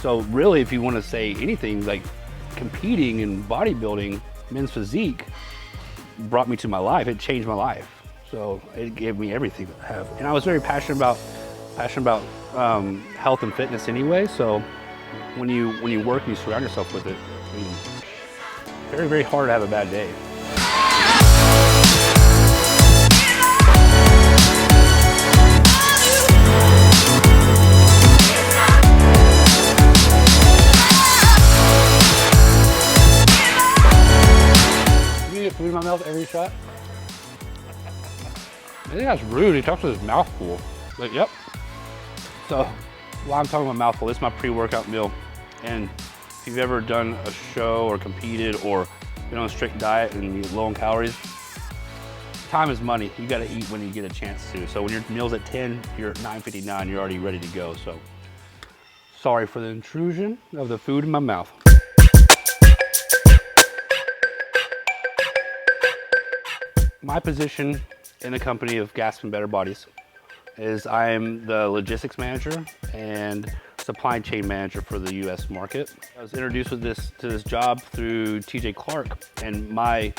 So really, if you want to say anything, like competing in bodybuilding, men's physique brought me to my life. It changed my life. So it gave me everything that I have. And I was very passionate about health and fitness anyway. So when you work and you surround yourself with it, I mean, very, very hard to have a bad day. You get food in my mouth every shot? I think that's rude. He talks with his mouth full. But yep. So while I'm talking about mouthful, this is my pre-workout meal. And if you've ever done a show or competed or been on a strict diet and you're low on calories, time is money. You got to eat when you get a chance to. So when your meal's at 10, you're at 9:59, you're already ready to go. So sorry for the intrusion of the food in my mouth. My position in the company of Gasp and Better Bodies is I'm the logistics manager and supply chain manager for the US market. I was introduced to this job through TJ Clark, and my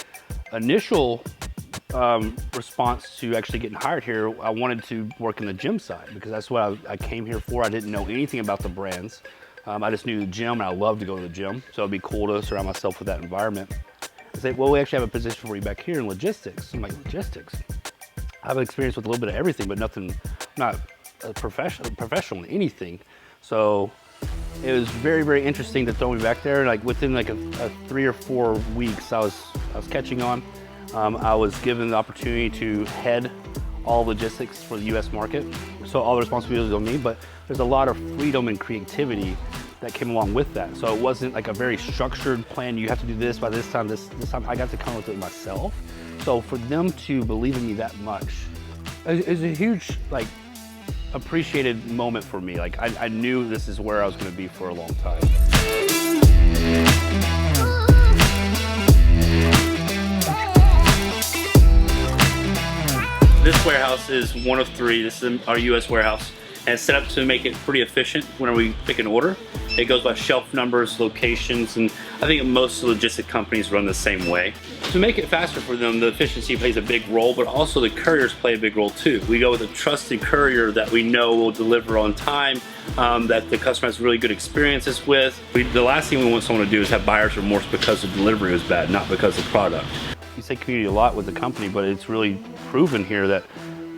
initial response to actually getting hired here, I wanted to work in the gym side because that's what I came here for. I didn't know anything about the brands. I just knew the gym and I love to go to the gym. So it'd be cool to surround myself with that environment. I say, well, we actually have a position for you back here in logistics. I'm like, logistics? I have experience with a little bit of everything, but nothing, not a professional in anything. So it was very, very interesting to throw me back there. Like within like a 3 or 4 weeks, I was catching on. I was given the opportunity to head all logistics for the US market. So all the responsibilities on me, but there's a lot of freedom and creativity that came along with that. So it wasn't like a very structured plan. You have to do this by this time, this time. I got to come up with it myself. So for them to believe in me that much is a huge, like, appreciated moment for me. Like I knew this is where I was gonna be for a long time. This warehouse is one of 3. This is our US warehouse. And it's set up to make it pretty efficient whenever we pick an order. It goes by shelf numbers, locations, and I think most logistic companies run the same way. To make it faster for them, the efficiency plays a big role, but also the couriers play a big role too. We go with a trusted courier that we know will deliver on time, that the customer has really good experiences with. The last thing we want someone to do is have buyer's remorse because the delivery was bad, not because of the product. You say community a lot with the company, but it's really proven here that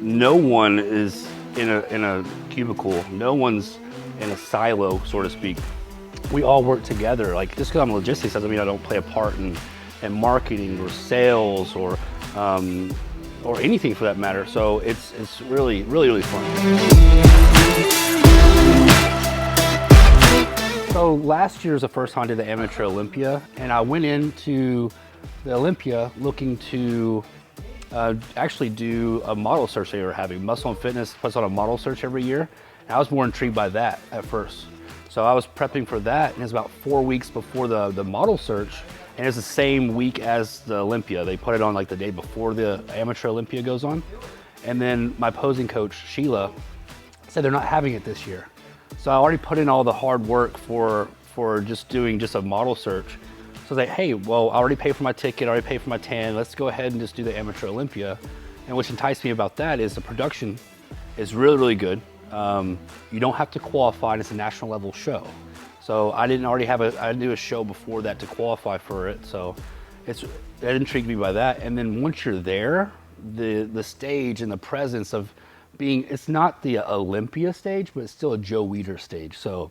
no one is in a cubicle. No one's in a silo, so to speak. We all work together. Like just because I'm logistics doesn't mean I don't play a part in marketing or sales or anything for that matter. So it's really, really, really fun. So last year was the first time I did the Amateur Olympia, and I went into the Olympia looking to actually do a model search they were having. Muscle and Fitness puts on a model search every year. And I was more intrigued by that at first. So I was prepping for that, and it's about 4 weeks before the model search, and it's the same week as the Olympia. They put it on like the day before the Amateur Olympia goes on. And then my posing coach, Sheila, said they're not having it this year. So I already put in all the hard work for just doing just a model search. So I was like, hey, well, I already paid for my ticket, I already paid for my tan, let's go ahead and just do the Amateur Olympia. And what enticed me about that is the production is really, really good. You don't have to qualify, and it's a national level show. So I didn't do a show before that to qualify for it. So that intrigued me by that. And then once you're there, the stage and the presence of being, it's not the Olympia stage, but it's still a Joe Weider stage. So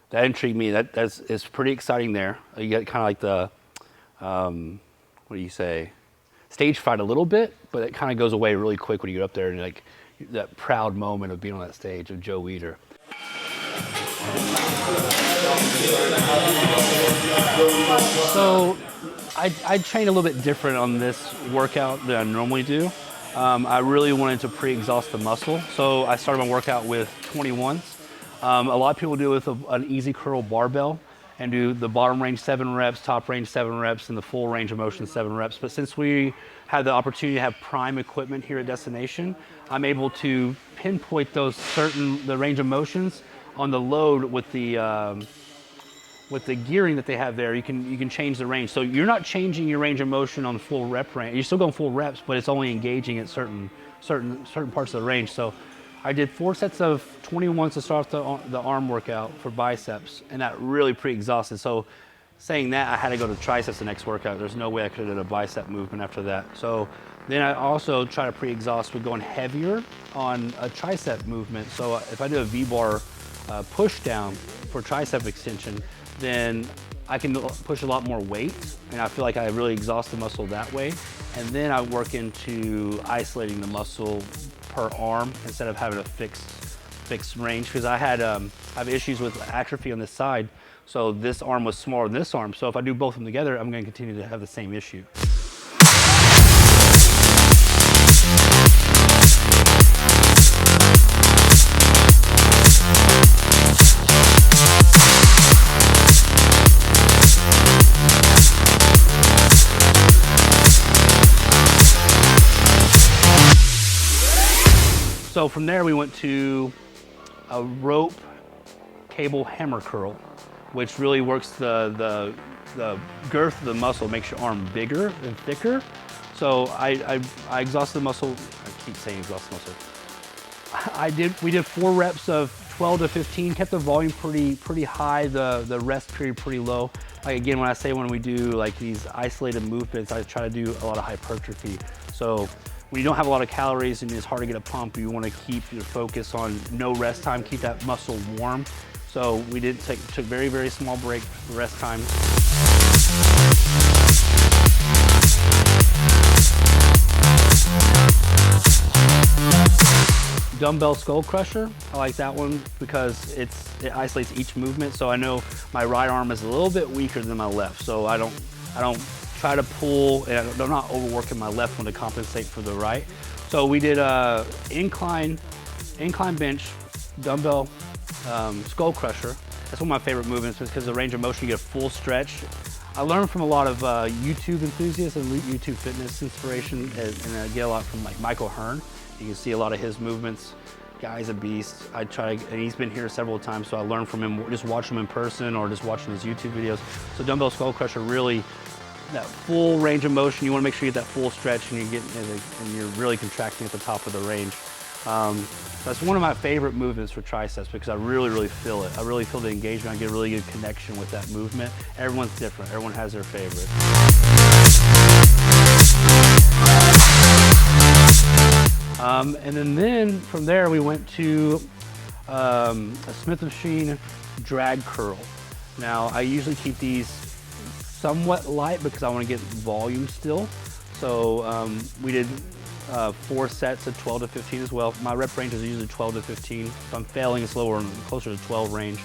that intrigued me. It's pretty exciting there. You get kind of like the, what do you say, stage fright a little bit, but it kind of goes away really quick when you get up there and like that proud moment of being on that stage of Joe Weider. So I trained a little bit different on this workout than I normally do. I really wanted to pre-exhaust the muscle. So I started my workout with 21s. A lot of people do it with an easy curl barbell and do the bottom range 7 reps, top range 7 reps, and the full range of motion 7 reps. But since we had the opportunity to have prime equipment here at Destination, I'm able to pinpoint the range of motions on the load with the with the gearing that they have there, you can change the range. So you're not changing your range of motion on the full rep range. You're still going full reps, but it's only engaging at certain parts of the range. So I did 4 sets of 21s to start off the arm workout for biceps, and that really pre-exhausted. So saying that, I had to go to triceps the next workout. There's no way I could have done a bicep movement after that. So then I also try to pre-exhaust with going heavier on a tricep movement. So if I do a V-bar push down for tricep extension, then I can push a lot more weight, and I feel like I really exhaust the muscle that way. And then I work into isolating the muscle per arm instead of having a fixed range, because I have issues with atrophy on this side. So this arm was smaller than this arm. So if I do both of them together, I'm going to continue to have the same issue. So from there we went to a rope cable hammer curl, which really works the girth of the muscle, makes your arm bigger and thicker. So I exhausted the muscle. I keep saying exhaust the muscle. We did 4 reps of 12 to 15, kept the volume pretty high, the rest period pretty low. Like again, when we do like these isolated movements, I try to do a lot of hypertrophy. So when you don't have a lot of calories and it's hard to get a pump, you want to keep your focus on no rest time, keep that muscle warm. So we took very, very small break for rest time. Dumbbell skull crusher, I like that one because it isolates each movement. So I know my right arm is a little bit weaker than my left, so I don't try to pull, and I'm not overworking my left one to compensate for the right. So we did a incline bench, dumbbell skull crusher. That's one of my favorite movements because the range of motion, you get a full stretch. I learned from a lot of YouTube enthusiasts and YouTube fitness inspiration, and I get a lot from like Michael Hearn. You can see a lot of his movements. Guy's a beast. And he's been here several times, so I learned from him, just watching him in person or just watching his YouTube videos. So dumbbell skull crusher, really that full range of motion. You want to make sure you get that full stretch and you're really contracting at the top of the range. That's one of my favorite movements for triceps because I really feel it. I really feel the engagement. I get a really good connection with that movement. Everyone's different. Everyone has their favorite. And then from there we went to a Smith machine drag curl. Now I usually keep these somewhat light because I want to get volume still. So we did 4 sets of 12 to 15 as well. My rep range is usually 12 to 15. If I'm failing, it's lower, closer to 12 range.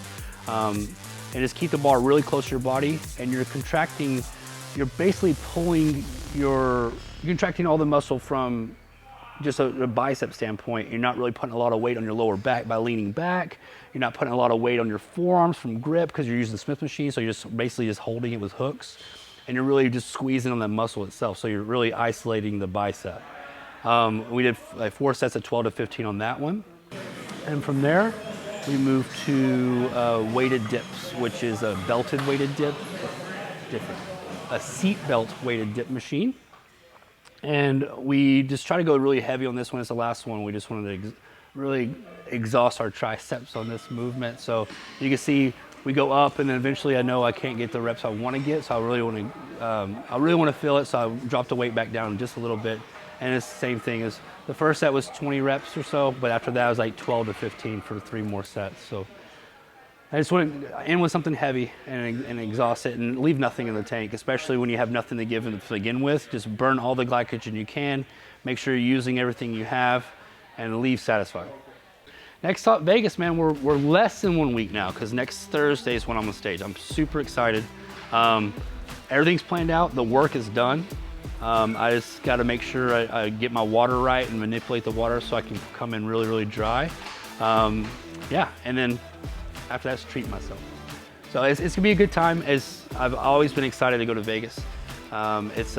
And just keep the bar really close to your body, and you're contracting. You're basically you're contracting all the muscle from just a bicep standpoint. You're not really putting a lot of weight on your lower back by leaning back. You're not putting a lot of weight on your forearms from grip because you're using the Smith machine. So you're just basically just holding it with hooks, and you're really just squeezing on the muscle itself. So you're really isolating the bicep. We did 4 sets of 12 to 15 on that one. And from there, we moved to weighted dips, which is a belted weighted dip, a seat belt weighted dip machine. And we just try to go really heavy on this one. It's the last one. We just wanted to really exhaust our triceps on this movement. So you can see we go up, and then eventually I know I can't get the reps I want to get. So I really want to feel it. So I dropped the weight back down just a little bit. And it's the same thing as the first set was 20 reps or so, but after that I was like 12 to 15 for 3 more sets. So I just want to end with something heavy and exhaust it and leave nothing in the tank, especially when you have nothing to give to begin with. Just burn all the glycogen you can, make sure you're using everything you have, and leave satisfied. Next up, Vegas, man, we're less than 1 week now because next Thursday is when I'm on stage. I'm super excited. Everything's planned out, the work is done. I just got to make sure I get my water right and manipulate the water so I can come in really dry. Yeah, and then after that, treat myself. So it's gonna be a good time. I've always been excited to go to Vegas. As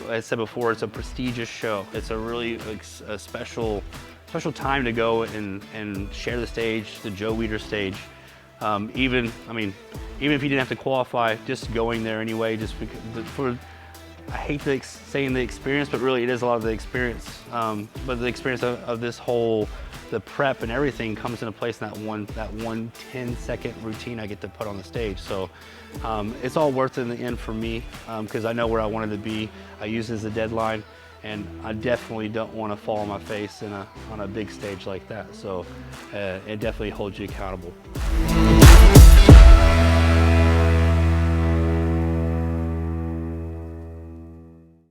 I said before, it's a prestigious show. It's a really a special time to go and share the stage, the Joe Weider stage. even if you didn't have to qualify, just going there anyway, just because, I hate saying the experience, but really it is a lot of the experience. But the experience of this whole, the prep and everything comes into place in that one 10-second routine I get to put on the stage. So it's all worth it in the end for me, because I know where I wanted to be. I use it as a deadline, and I definitely don't want to fall on my face on a big stage like that. So it definitely holds you accountable.